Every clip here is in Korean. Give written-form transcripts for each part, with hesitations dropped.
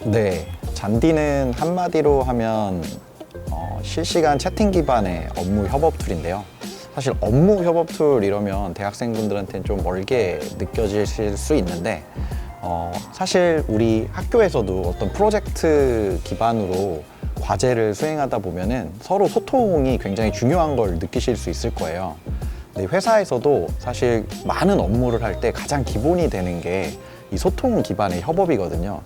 네, 잔디는 한마디로 하면 실시간 채팅 기반의 업무 협업 툴인데요. 사실 업무 협업 툴 이러면 대학생분들한테는 좀 멀게 느껴질 수 있는데 사실 우리 학교에서도 어떤 프로젝트 기반으로 과제를 수행하다 보면은 서로 소통이 굉장히 중요한 걸 느끼실 수 있을 거예요. 근데 회사에서도 사실 많은 업무를 할 때 가장 기본이 되는 게 이 소통 기반의 협업이거든요.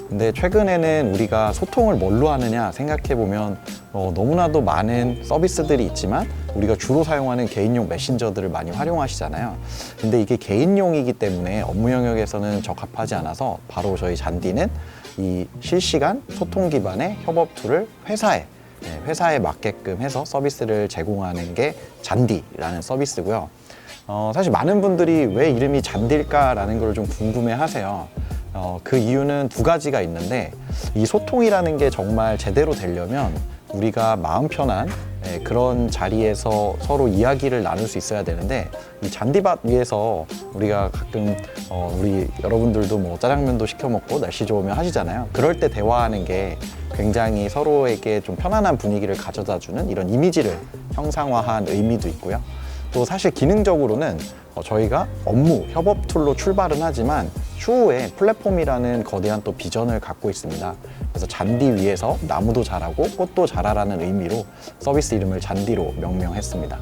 근데 최근에는 우리가 소통을 뭘로 하느냐 생각해 보면 너무나도 많은 서비스들이 있지만 우리가 주로 사용하는 개인용 메신저들을 많이 활용하시잖아요. 근데 이게 개인용이기 때문에 업무 영역에서는 적합하지 않아서 바로 저희 잔디는 이 실시간 소통 기반의 협업 툴을 회사에 맞게끔 해서 서비스를 제공하는 게 잔디라는 서비스고요. 사실 많은 분들이 왜 이름이 잔디일까라는 걸 좀 궁금해 하세요. 그 이유는 두 가지가 있는데 이 소통이라는 게 정말 제대로 되려면 우리가 마음 편한 그런 자리에서 서로 이야기를 나눌 수 있어야 되는데 이 잔디밭 위에서 우리가 가끔 우리 여러분들도 뭐 짜장면도 시켜 먹고 날씨 좋으면 하시잖아요. 그럴 때 대화하는 게 굉장히 서로에게 좀 편안한 분위기를 가져다 주는 이런 이미지를 형상화한 의미도 있고요. 또 사실 기능적으로는 저희가 업무 협업 툴로 출발은 하지만 추후에 플랫폼이라는 거대한 또 비전을 갖고 있습니다. 그래서 잔디 위에서 나무도 자라고 꽃도 자라라는 의미로 서비스 이름을 잔디로 명명했습니다.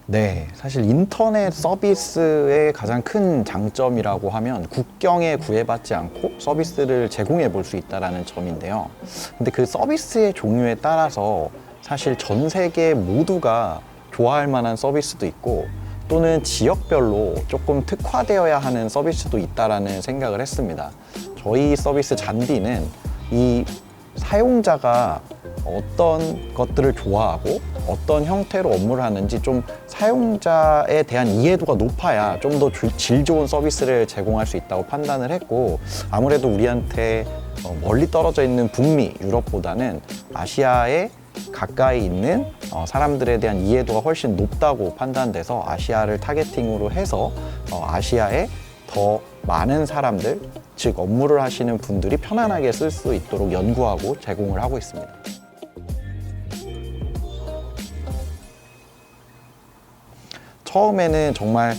네, 사실 인터넷 서비스의 가장 큰 장점이라고 하면 국경에 구애받지 않고 서비스를 제공해 볼 수 있다는 점인데요. 근데 그 서비스의 종류에 따라서 사실 전 세계 모두가 좋아할 만한 서비스도 있고 또는 지역별로 조금 특화되어야 하는 서비스도 있다라는 생각을 했습니다. 저희 서비스 잔디는 이 사용자가 어떤 것들을 좋아하고 어떤 형태로 업무를 하는지 좀 사용자에 대한 이해도가 높아야 좀 더 질 좋은 서비스를 제공할 수 있다고 판단을 했고, 아무래도 우리한테 멀리 떨어져 있는 북미, 유럽보다는 아시아에 가까이 있는 사람들에 대한 이해도가 훨씬 높다고 판단돼서 아시아를 타겟팅으로 해서 아시아에 더 많은 사람들, 즉 업무를 하시는 분들이 편안하게 쓸 수 있도록 연구하고 제공을 하고 있습니다. 처음에는 정말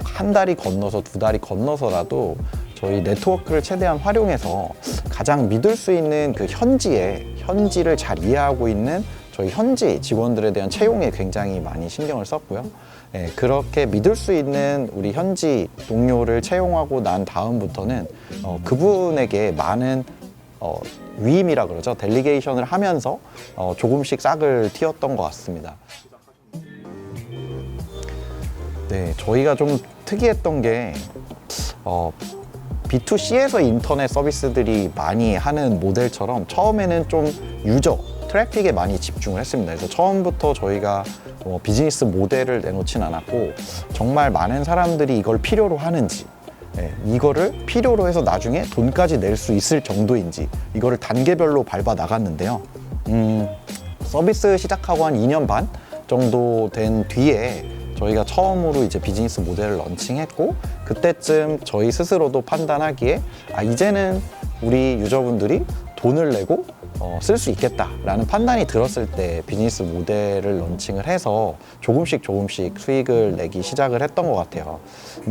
한 다리 건너서 두 다리 건너서라도 저희 네트워크를 최대한 활용해서 가장 믿을 수 있는 그 현지를 잘 이해하고 있는 저희 현지 직원들에 대한 채용에 굉장히 많이 신경을 썼고요. 네, 그렇게 믿을 수 있는 우리 현지 동료를 채용하고 난 다음부터는 그분에게 많은 위임이라 그러죠. 델리게이션을 하면서 조금씩 싹을 틔웠던 것 같습니다. 네, 저희가 좀 특이했던 게 B2C에서 인터넷 서비스들이 많이 하는 모델처럼 처음에는 좀 유저, 트래픽에 많이 집중을 했습니다. 그래서 처음부터 저희가 비즈니스 모델을 내놓진 않았고 정말 많은 사람들이 이걸 필요로 하는지, 이거를 필요로 해서 나중에 돈까지 낼 수 있을 정도인지 이거를 단계별로 밟아 나갔는데요. 서비스 시작하고 한 2년 반 정도 된 뒤에 저희가 처음으로 이제 비즈니스 모델을 런칭했고, 그때쯤 저희 스스로도 판단하기에 이제는 우리 유저분들이 돈을 내고 쓸 수 있겠다라는 판단이 들었을 때 비즈니스 모델을 런칭을 해서 조금씩 수익을 내기 시작을 했던 것 같아요.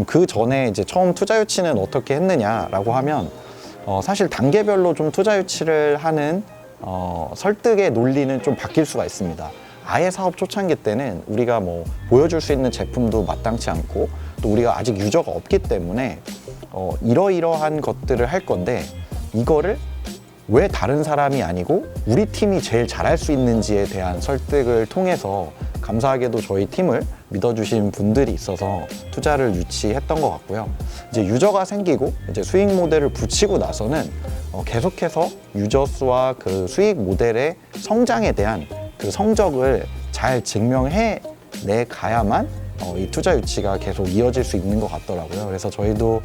그 전에 이제 처음 투자 유치는 어떻게 했느냐라고 하면 사실 단계별로 좀 투자 유치를 하는 설득의 논리는 좀 바뀔 수가 있습니다. 아예 사업 초창기 때는 우리가 뭐 보여줄 수 있는 제품도 마땅치 않고 또 우리가 아직 유저가 없기 때문에 이러이러한 것들을 할 건데 이거를 왜 다른 사람이 아니고 우리 팀이 제일 잘할 수 있는지에 대한 설득을 통해서 감사하게도 저희 팀을 믿어주신 분들이 있어서 투자를 유치했던 것 같고요. 이제 유저가 생기고 이제 수익 모델을 붙이고 나서는 계속해서 유저 수와 그 수익 모델의 성장에 대한 그 성적을 잘 증명해 내 가야만 이 투자 유치가 계속 이어질 수 있는 것 같더라고요. 그래서 저희도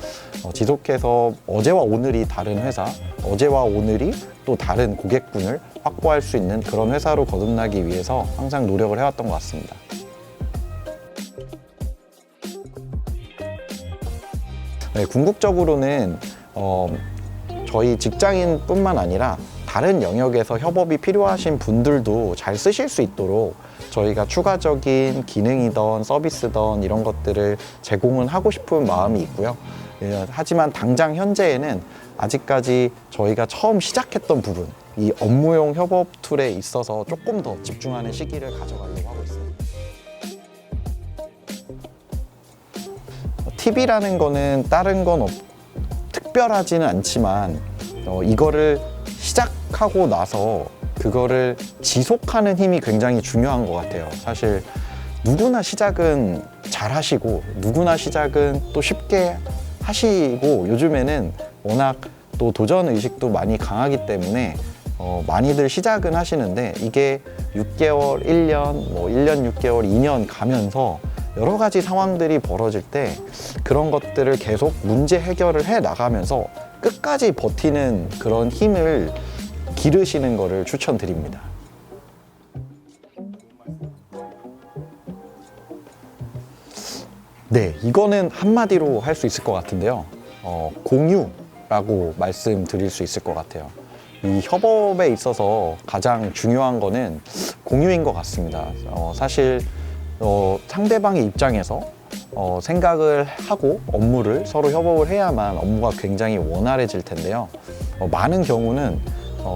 지속해서 어제와 오늘이 다른 회사, 어제와 오늘이 또 다른 고객군을 확보할 수 있는 그런 회사로 거듭나기 위해서 항상 노력을 해왔던 것 같습니다. 네, 궁극적으로는 저희 직장인뿐만 아니라 다른 영역에서 협업이 필요하신 분들도 잘 쓰실 수 있도록 저희가 추가적인 기능이든 서비스든 이런 것들을 제공은 하고 싶은 마음이 있고요. 하지만 당장 현재에는 아직까지 저희가 처음 시작했던 부분, 이 업무용 협업 툴에 있어서 조금 더 집중하는 시기를 가져가려고 하고 있습니다. 팁이라는 거는 다른 건 특별하지는 않지만 이거를 시작하고 나서 그거를 지속하는 힘이 굉장히 중요한 것 같아요. 사실 누구나 시작은 잘 하시고 누구나 시작은 또 쉽게 하시고 요즘에는 워낙 또 도전 의식도 많이 강하기 때문에 많이들 시작은 하시는데 이게 6개월, 1년, 1년 6개월, 2년 가면서 여러 가지 상황들이 벌어질 때 그런 것들을 계속 문제 해결을 해 나가면서 끝까지 버티는 그런 힘을 기르시는 것을 추천드립니다. 네, 이거는 한마디로 할 수 있을 것 같은데요. 공유라고 말씀드릴 수 있을 것 같아요. 이 협업에 있어서 가장 중요한 거는 공유인 것 같습니다. 사실 상대방의 입장에서 생각을 하고 업무를 서로 협업을 해야만 업무가 굉장히 원활해질 텐데요. 많은 경우는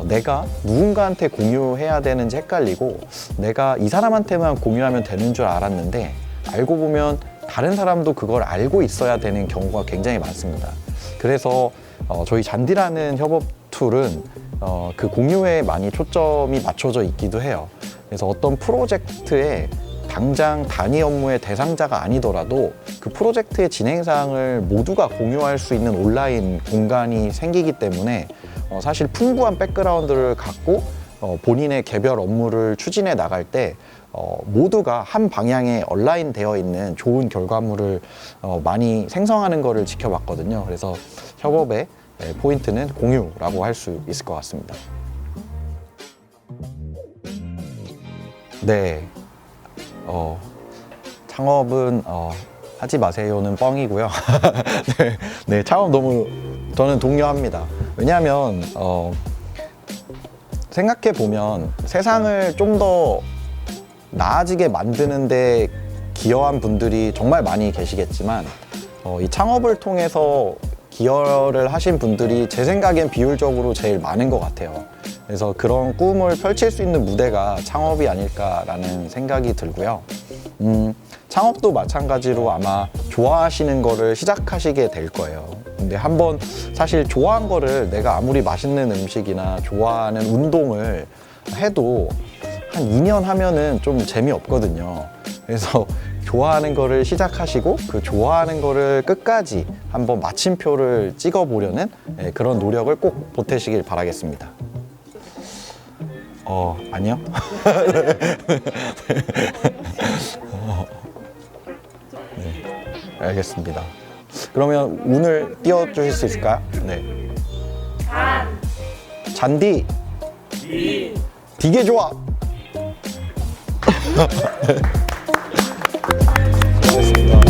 내가 누군가한테 공유해야 되는지 헷갈리고 내가 이 사람한테만 공유하면 되는 줄 알았는데 알고 보면 다른 사람도 그걸 알고 있어야 되는 경우가 굉장히 많습니다. 그래서 저희 잔디라는 협업 툴은 그 공유에 많이 초점이 맞춰져 있기도 해요. 그래서 어떤 프로젝트에 당장 단위 업무의 대상자가 아니더라도 그 프로젝트의 진행 사항을 모두가 공유할 수 있는 온라인 공간이 생기기 때문에 사실 풍부한 백그라운드를 갖고 본인의 개별 업무를 추진해 나갈 때 모두가 한 방향에 얼라인 되어 있는 좋은 결과물을 많이 생성하는 것을 지켜봤거든요. 그래서 협업의 포인트는 공유라고 할 수 있을 것 같습니다. 네. 창업은 하지 마세요는 뻥이고요. 네, 창업 너무 저는 독려합니다. 왜냐하면 생각해 보면 세상을 좀 더 나아지게 만드는데 기여한 분들이 정말 많이 계시겠지만 이 창업을 통해서 기여를 하신 분들이 제 생각엔 비율적으로 제일 많은 것 같아요. 그래서 그런 꿈을 펼칠 수 있는 무대가 창업이 아닐까라는 생각이 들고요. 창업도 마찬가지로 아마 좋아하시는 거를 시작하시게 될 거예요. 근데 한번 사실 좋아한 거를 내가 아무리 맛있는 음식이나 좋아하는 운동을 해도 한 2년 하면은 좀 재미없거든요. 그래서 좋아하는 거를 시작하시고 그 좋아하는 거를 끝까지 한번 마침표를 찍어보려는 그런 노력을 꼭 보태시길 바라겠습니다. 아니요? 네, 알겠습니다. 그러면 운을 띄워주실 수 있을까요? 네. 잔디. 되게 좋아. 수고하셨습니다.